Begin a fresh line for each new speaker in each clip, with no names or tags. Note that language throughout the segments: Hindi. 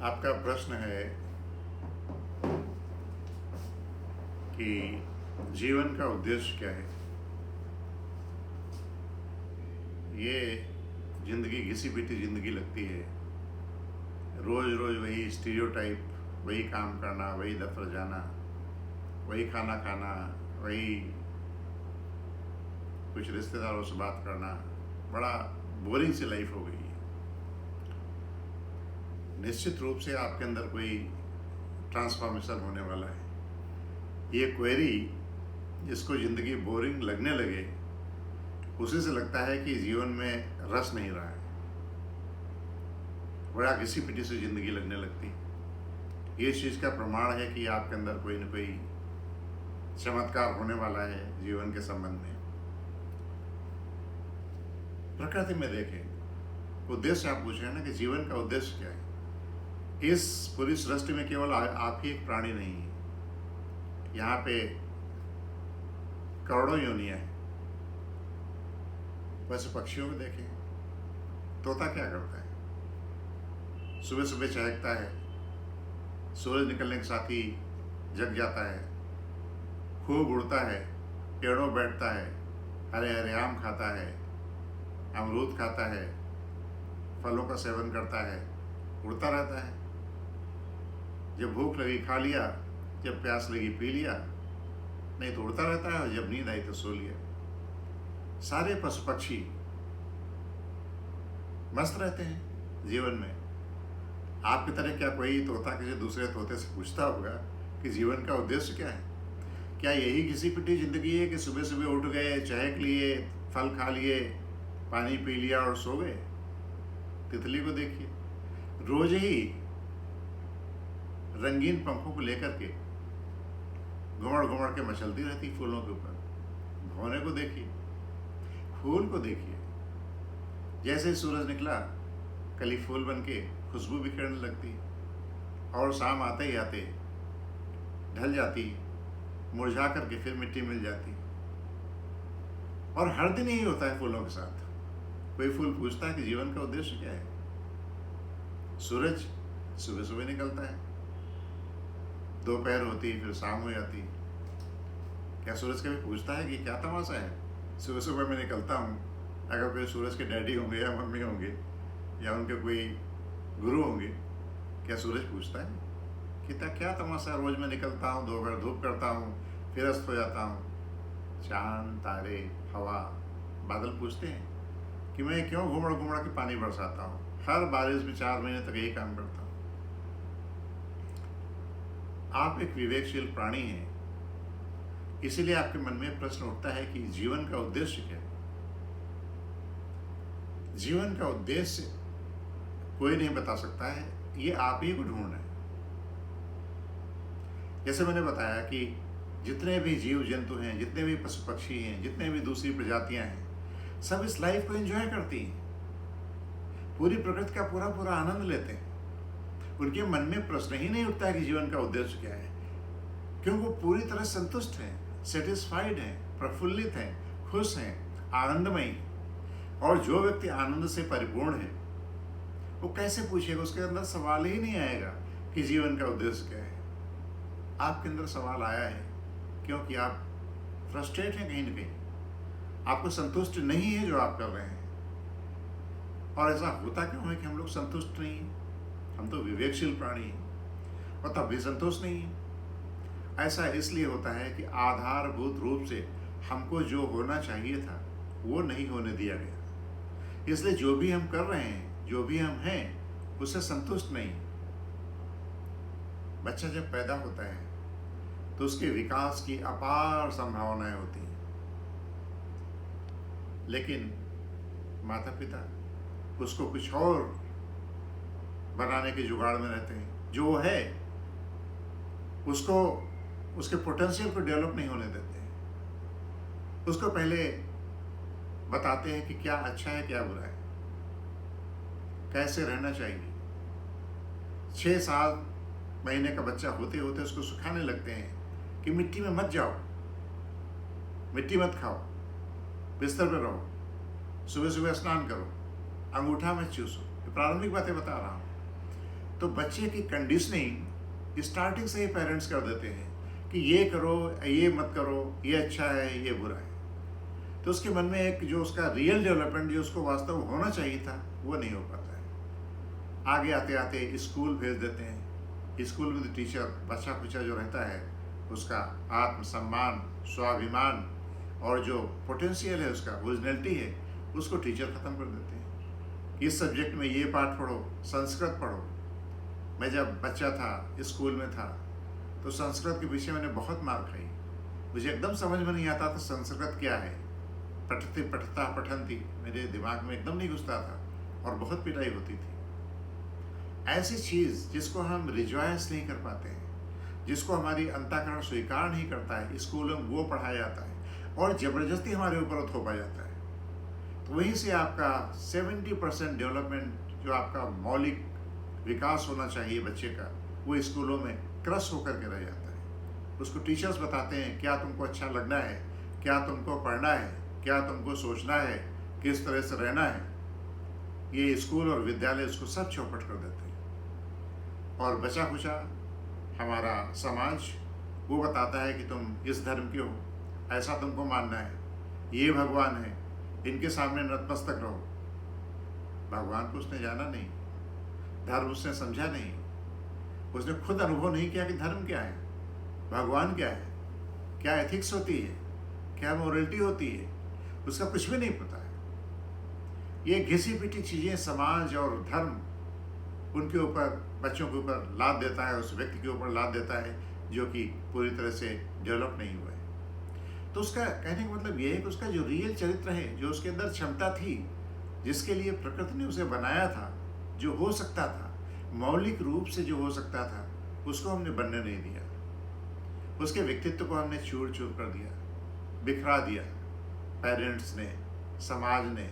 आपका प्रश्न है कि जीवन का उद्देश्य क्या है। ये जिंदगी घिसी पिटी जिंदगी लगती है। रोज रोज वही स्टीरियोटाइप, वही काम करना, वही दफ्तर जाना, वही खाना खाना, वही कुछ रिश्तेदारों से बात करना, बड़ा बोरिंग सी लाइफ हो गई है। निश्चित रूप से आपके अंदर कोई ट्रांसफॉर्मेशन होने वाला है। ये क्वेरी जिसको ज़िंदगी बोरिंग लगने लगे, उसी से लगता है कि जीवन में रस नहीं रहा है, बड़ा घिसी पिटी से ज़िंदगी लगने लगती। ये चीज़ का प्रमाण है कि आपके अंदर कोई न कोई चमत्कार होने वाला है जीवन के संबंध में। प्रकृति में देखें, उद्देश्य आप पूछ रहे हैं ना कि जीवन का उद्देश्य क्या है। इस पूरी सृष्टि में केवल आप ही एक प्राणी नहीं है। यहाँ पे करोड़ों योनियां हैं। वैसे पक्षियों को देखें, तोता क्या करता है? सुबह सुबह चहकता है, सूरज निकलने के साथ ही जग जाता है, खूब उड़ता है, पेड़ों बैठता है, हरे हरे आम खाता है, अमरूद खाता है, फलों का सेवन करता है, उड़ता रहता है। जब भूख लगी खा लिया, जब प्यास लगी पी लिया, नहीं तो उड़ता रहता है, और जब नींद आई तो सो लिया। सारे पशु पक्षी मस्त रहते हैं जीवन में। आपकी तरह क्या कोई तोता किसी दूसरे तोते से पूछता होगा कि जीवन का उद्देश्य क्या है? क्या यही घिसी पिटी जिंदगी है कि सुबह सुबह उठ गए, चहक लिए, फल खा लिए, पानी पी लिया और सो गए? तितली को देखिए, रोज ही रंगीन पंखों को लेकर के घुमड़ घुमड़ के मचलती रहती फूलों के ऊपर। भौरे को देखिए, फूल को देखिए, जैसे ही सूरज निकला कली फूल बन के खुशबू बिखेरने लगती, और शाम आते ही आते ढल जाती, मुरझा करके फिर मिट्टी मिल जाती। और हर दिन यही होता है फूलों के साथ। कोई फूल पूछता है कि जीवन का उद्देश्य क्या है? सूरज सुबह सुबह निकलता है, दोपहर होती, फिर शाम हो जाती। क्या सूरज कभी पूछता है कि क्या तमाशा है, सुबह सुबह मैं निकलता हूँ? अगर कोई सूरज के डैडी होंगे या मम्मी होंगे या उनके कोई गुरु होंगे, क्या सूरज पूछता है कि क्या तमाशा, रोज मैं निकलता हूँ, दोपहर धूप करता हूँ, फिर अस्त हो जाता हूँ? चांद, तारे, हवा, बादल पूछते हैं कि मैं क्यों घुमड़ घुमड़ के पानी बरसाता हूँ, हर बारिश में 4 महीने तक यही काम करता हूँ? आप एक विवेकशील प्राणी हैं, इसीलिए आपके मन में प्रश्न उठता है कि जीवन का उद्देश्य क्या है। जीवन का उद्देश्य कोई नहीं बता सकता है, ये आप ही को ढूंढना है। जैसे मैंने बताया कि जितने भी जीव जंतु हैं, जितने भी पशु पक्षी हैं, जितने भी दूसरी प्रजातियां हैं, सब इस लाइफ को एंजॉय करती हैं, पूरी प्रकृति का पूरा पूरा आनंद लेते हैं। उनके मन में प्रश्न ही नहीं उठता है कि जीवन का उद्देश्य क्या है, क्योंकि वो पूरी तरह संतुष्ट हैं, सेटिस्फाइड हैं, प्रफुल्लित हैं, खुश हैं, आनंदमयी। और जो व्यक्ति आनंद से परिपूर्ण है, वो कैसे पूछेगा? उसके अंदर सवाल ही नहीं आएगा कि जीवन का उद्देश्य क्या है। आपके अंदर सवाल आया है क्योंकि आप फ्रस्ट्रेट हैं कहीं ना कहीं, आपको संतुष्ट नहीं है जो आप कर रहे हैं। और ऐसा होता क्यों है कि हम लोग संतुष्ट नहीं हैं? हम तो विवेकशील प्राणी हैं और तब भी संतुष्ट नहीं है। ऐसा इसलिए होता है कि आधारभूत रूप से हमको जो होना चाहिए था वो नहीं होने दिया गया, इसलिए जो भी हम कर रहे हैं, जो भी हम हैं, उससे संतुष्ट नहीं। बच्चा जब पैदा होता है तो उसके विकास की अपार संभावनाएं होती हैं, लेकिन माता पिता उसको कुछ और बनाने के जुगाड़ में रहते हैं। जो है उसको, उसके पोटेंशियल को डेवलप नहीं होने देते हैं। उसको पहले बताते हैं कि क्या अच्छा है, क्या बुरा है, कैसे रहना चाहिए। 6-7 महीने का बच्चा होते होते उसको सिखाने लगते हैं कि मिट्टी में मत जाओ, मिट्टी मत खाओ, बिस्तर पर रहो, सुबह सुबह स्नान करो, अंगूठा मत चूसो। ये प्रारंभिक बातें बता रहा हूँ। तो बच्चे की कंडीशनिंग स्टार्टिंग से ही पेरेंट्स कर देते हैं कि ये करो, ये मत करो, ये अच्छा है, ये बुरा है। तो उसके मन में एक जो उसका रियल डेवलपमेंट जो उसको वास्तव होना चाहिए था वो नहीं हो पाता है। आगे आते आते स्कूल भेज देते हैं। स्कूल में तो टीचर बच्चा कुचा जो रहता है उसका आत्मसम्मान, स्वाभिमान और जो पोटेंशियल है, उसका ओरिजिनलिटी है, उसको टीचर ख़त्म कर देते हैं। इस सब्जेक्ट में ये पाठ पढ़ो, संस्कृत पढ़ो। मैं जब बच्चा था, स्कूल में था, तो संस्कृत के पीछे मैंने बहुत मार खाई। मुझे एकदम समझ में नहीं आता था संस्कृत क्या है। पठती पठता पठंती मेरे दिमाग में एकदम नहीं घुसता था और बहुत पिटाई होती थी। ऐसी चीज़ जिसको हम रिजॉयस नहीं कर पाते हैं, जिसको हमारी अंतःकरण स्वीकार नहीं करता है, स्कूलों में वो पढ़ाया जाता है और ज़बरदस्ती हमारे ऊपर थोपा जाता है। तो वहीं से आपका 70% डेवलपमेंट, जो आपका मौलिक विकास होना चाहिए बच्चे का, वो स्कूलों में क्रश होकर के रह जाता है। उसको टीचर्स बताते हैं क्या तुमको अच्छा लगना है, क्या तुमको पढ़ना है, क्या तुमको सोचना है, किस तरह से रहना है। ये स्कूल और विद्यालय उसको सब चौपट कर देते हैं। और बचा खुचा हमारा समाज वो बताता है कि तुम इस धर्म के हो, ऐसा तुमको मानना है, ये भगवान है, इनके सामने नतमस्तक रहो। भगवान को उसने जाना नहीं, धर्म उसने समझा नहीं, उसने खुद अनुभव नहीं किया कि धर्म क्या है, भगवान क्या है, क्या एथिक्स होती है, क्या मोरलिटी होती है, उसका कुछ भी नहीं पता है। ये घिसी पिटी चीज़ें समाज और धर्म उनके ऊपर, बच्चों के ऊपर लाद देता है, उस व्यक्ति के ऊपर लाद देता है जो कि पूरी तरह से डेवलप नहीं हुआ है। तो उसका कहने का मतलब ये है कि उसका जो रियल चरित्र है, जो उसके अंदर क्षमता थी, जिसके लिए प्रकृति ने उसे बनाया था, जो हो सकता था, मौलिक रूप से जो हो सकता था, उसको हमने बनने नहीं दिया। उसके व्यक्तित्व को हमने चूर चूर कर दिया, बिखरा दिया। पेरेंट्स ने, समाज ने,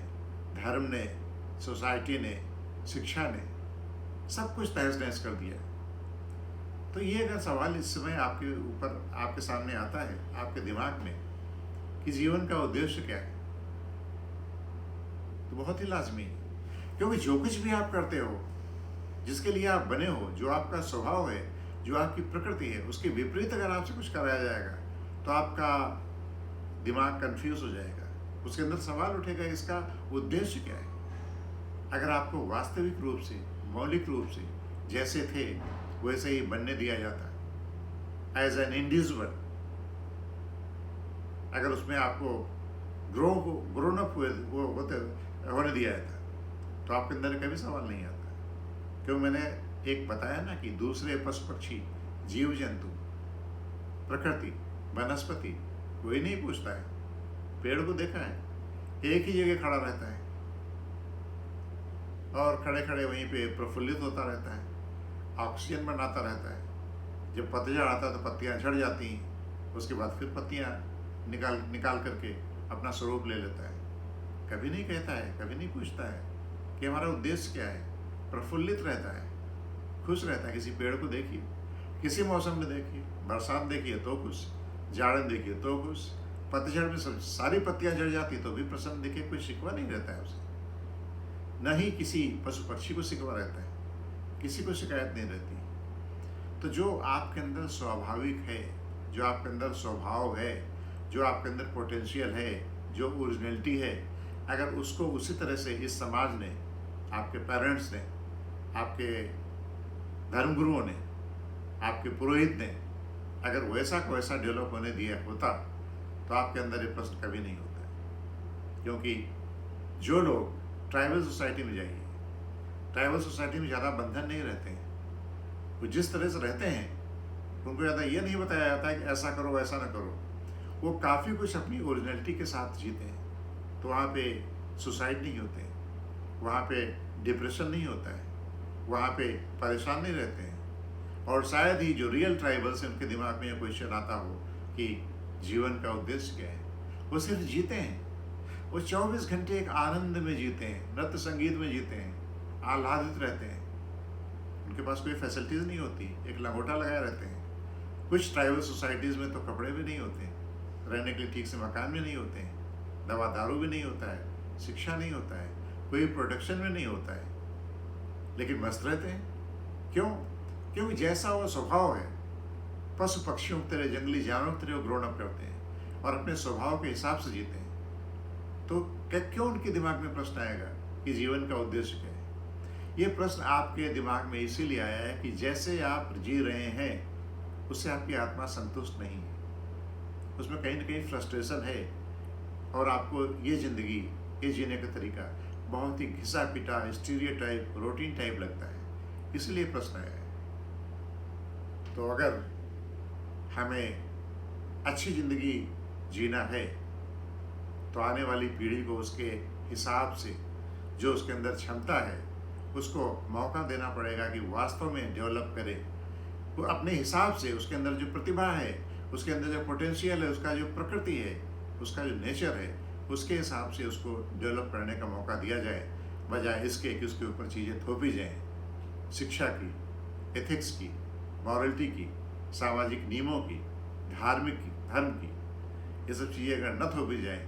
धर्म ने, सोसाइटी ने, शिक्षा ने, सब कुछ तहस नहस कर दिया। तो ये अगर सवाल इस समय आपके ऊपर, आपके सामने आता है, आपके दिमाग में, कि जीवन का उद्देश्य क्या है, तो बहुत ही लाजमी है। क्योंकि जो कुछ भी आप करते हो, जिसके लिए आप बने हो, जो आपका स्वभाव है, जो आपकी प्रकृति है, उसके विपरीत अगर आपसे कुछ कराया जाएगा तो आपका दिमाग कंफ्यूज हो जाएगा। उसके अंदर सवाल उठेगा, इसका उद्देश्य क्या है। अगर आपको वास्तविक रूप से, मौलिक रूप से जैसे थे वैसे ही बनने दिया जाता, एज एन इंडिविजुअल, अगर उसमें आपको ग्रोन अप होने दिया जाता, तो आपके अंदर कभी सवाल नहीं आता। क्यों मैंने एक बताया ना कि दूसरे पशु पक्षी, जीव जंतु, प्रकृति, वनस्पति, कोई नहीं पूछता है। पेड़ को देखा है, एक ही जगह खड़ा रहता है और खड़े खड़े वहीं पे प्रफुल्लित होता रहता है, ऑक्सीजन बनाता रहता है। जब पतझड़ आता है तो पत्तियां झड़ जाती हैं, उसके बाद फिर पत्तियां निकाल करके अपना स्वरूप ले लेता है। कभी नहीं कहता है, कभी नहीं पूछता है कि हमारा उद्देश्य क्या है। प्रफुल्लित रहता है, खुश रहता है। किसी पेड़ को देखिए, किसी मौसम में देखिए, बरसात देखिए तो खुश, जाड़न देखिए तो खुश, पतझड़ में सब सारी पत्तियां झड़ जाती तो भी प्रसन्न दिखे, कोई शिकवा नहीं रहता है उसे। न ही किसी पशु पक्षी को शिकवा रहता है, किसी को शिकायत नहीं रहती। तो जो आपके अंदर स्वाभाविक है, जो आपके अंदर स्वभाव है, जो आपके अंदर पोटेंशियल है, जो ओरिजिनलिटी है, अगर उसको उसी तरह से इस समाज ने, आपके पेरेंट्स ने, आपके धर्मगुरुओं ने, आपके पुरोहित ने अगर वैसा को वैसा डेवलप होने दिया होता, तो आपके अंदर ये प्रश्न कभी नहीं होता। क्योंकि जो लोग ट्राइबल सोसाइटी में जाइए, ट्राइबल सोसाइटी में ज़्यादा बंधन नहीं रहते हैं। वो जिस तरह से रहते हैं, उनको ज़्यादा ये नहीं बताया जाता है कि ऐसा करो ऐसा ना करो। वो काफ़ी कुछ अपनी ओरिजिनलिटी के साथ जीते हैं। तो वहाँ पे सुसाइड नहीं होते, वहाँ पे डिप्रेशन नहीं होता है, वहाँ पे परेशान नहीं रहते हैं। और शायद ही जो रियल ट्राइबल्स हैं, उनके दिमाग में ये क्वेश्चन आता हो कि जीवन का उद्देश्य क्या है। वो सिर्फ जीते हैं, वो 24 घंटे एक आनंद में जीते हैं, नृत्य संगीत में जीते हैं, आह्लादित रहते हैं। उनके पास कोई फैसिलिटीज़ नहीं होती, एक लंगोटा लगाए रहते हैं। कुछ ट्राइबल सोसाइटीज़ में तो कपड़े भी नहीं होते, रहने के लिए ठीक से मकान भी नहीं होते हैं, दवा दारू भी नहीं होता है, शिक्षा नहीं होता है, कोई प्रोटेक्शन भी नहीं होता है, लेकिन मस्त रहते हैं। क्यों? क्योंकि जैसा वो स्वभाव है, पशु पक्षियों की तरह, जंगली जानवरों की तरह वो ग्रोन अप करते हैं और अपने स्वभाव के हिसाब से जीते हैं। तो क्यों उनके दिमाग में प्रश्न आएगा कि जीवन का उद्देश्य क्या है? ये प्रश्न आपके दिमाग में इसीलिए आया है कि जैसे आप जी रहे हैं उससे आपकी आत्मा संतुष्ट नहीं है, उसमें कहीं ना कहीं फ्रस्ट्रेशन है और आपको ये जिंदगी, ये जीने का तरीका बहुत ही घिसा पिटा, स्टीरियोटाइप, रूटीन टाइप लगता है, इसलिए प्रश्न आया है। तो अगर हमें अच्छी जिंदगी जीना है तो आने वाली पीढ़ी को उसके हिसाब से, जो उसके अंदर क्षमता है, उसको मौका देना पड़ेगा कि वास्तव में डेवलप करे। वो अपने हिसाब से, उसके अंदर जो प्रतिभा है, उसके अंदर जो पोटेंशियल है, उसका जो प्रकृति है, उसका जो नेचर है, उसके हिसाब से उसको डेवलप करने का मौका दिया जाए, बजाय इसके कि उसके ऊपर चीज़ें थोपी जाएं। शिक्षा की, एथिक्स की, मॉरलिटी की, सामाजिक नियमों की, धार्मिक की, धर्म की, ये सब चीज़ें अगर न थोपी जाएं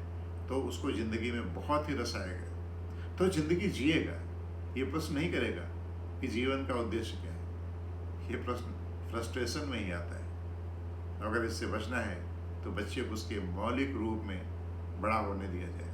तो उसको ज़िंदगी में बहुत ही रस आएगा, तो ज़िंदगी जिएगा। ये प्रश्न नहीं करेगा कि जीवन का उद्देश्य क्या है। ये प्रश्न फ्रस्ट्रेशन में ही आता है। अगर इससे बचना है तो बच्चे को उसके मौलिक रूप में बड़ा होने दिया जाए।